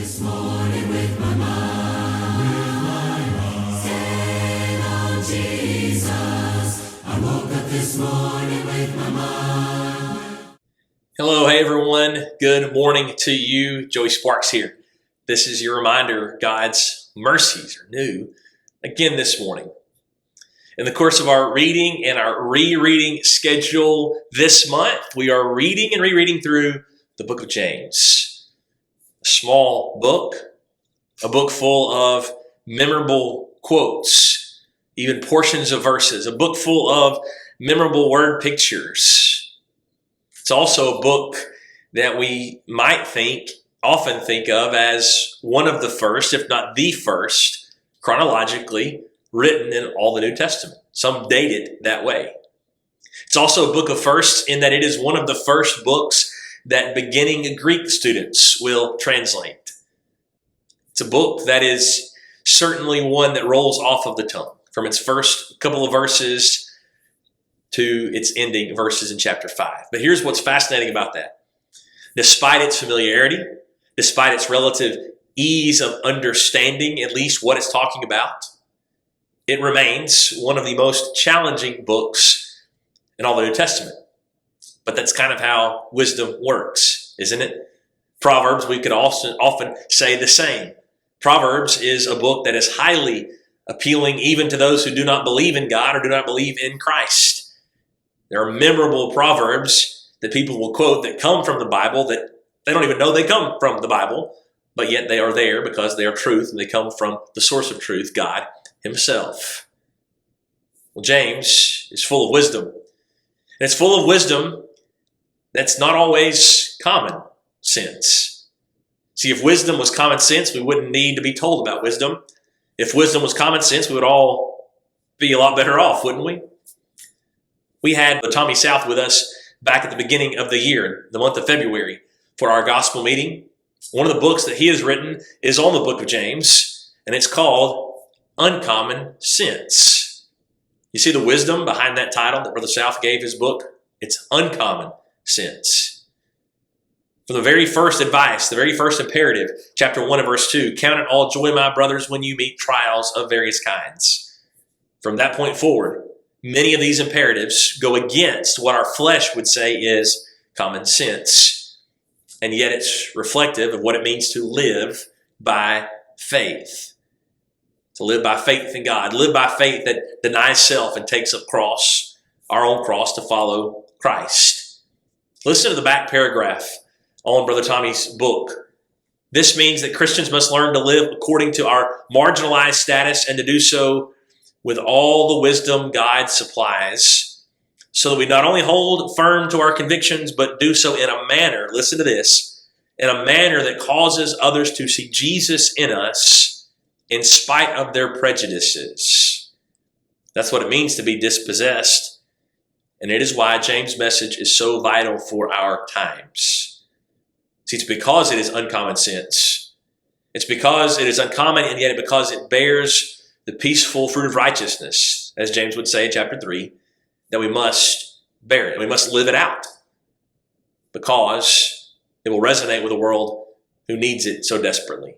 this morning with my mind. Staying on Jesus. I woke up this morning with my mind. Hello, hey everyone. Good morning to you. Joey Sparks here. This is your reminder God's mercies are new again this morning. In the course of our reading and our rereading schedule this month, we are reading and rereading through the book of James. A small book, a book full of memorable quotes, even portions of verses, a book full of memorable word pictures. It's also a book that we might often think of as one of the first, if not the first, chronologically written in all the New Testament. Some date it that way. It's also a book of firsts in that it is one of the first books that beginning Greek students will translate. It's a book that is certainly one that rolls off of the tongue from its first couple of verses to its ending verses in chapter 5. But here's what's fascinating about that. Despite its familiarity, despite its relative ease of understanding at least what it's talking about, it remains one of the most challenging books in all the New Testament. But that's kind of how wisdom works, isn't it? Proverbs, we could often say the same. Proverbs is a book that is highly appealing even to those who do not believe in God or do not believe in Christ. There are memorable proverbs that people will quote that come from the Bible that they don't even know they come from the Bible, but yet they are there because they are truth and they come from the source of truth, God Himself. Well, James is full of wisdom. And it's full of wisdom that's not always common sense. See, if wisdom was common sense, we wouldn't need to be told about wisdom. If wisdom was common sense, we would all be a lot better off, wouldn't we? We had Tommy South with us back at the beginning of the year, the month of February, for our gospel meeting. One of the books that he has written is on the book of James, and it's called Uncommon Sense. You see the wisdom behind that title that Brother South gave his book? It's Uncommon Sense. From the very first advice, the very first imperative, chapter 1 and verse 2, count it all joy, my brothers, when you meet trials of various kinds. From that point forward, many of these imperatives go against what our flesh would say is common sense. And yet it's reflective of what it means to live by faith. To live by faith in God. Live by faith that denies self and takes up our own cross to follow Christ. Listen to the back paragraph on Brother Tommy's book. This means that Christians must learn to live according to our marginalized status and to do so with all the wisdom God supplies, so that we not only hold firm to our convictions, but do so in a manner, listen to this, in a manner that causes others to see Jesus in us in spite of their prejudices. That's what it means to be dispossessed. And it is why James' message is so vital for our times. See, it's because it is uncommon sense. It's because it is uncommon, and yet because it bears the peaceful fruit of righteousness, as James would say in chapter 3, that we must bear it. We must live it out because it will resonate with a world who needs it so desperately.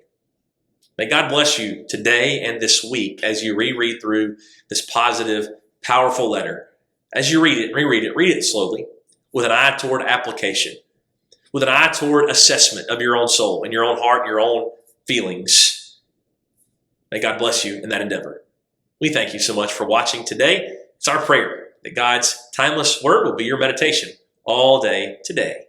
May God bless you today and this week as you reread through this positive, powerful letter. As you read it, read it slowly with an eye toward application, with an eye toward assessment of your own soul and your own heart and your own feelings. May God bless you in that endeavor. We thank you so much for watching today. It's our prayer that God's timeless word will be your meditation all day today.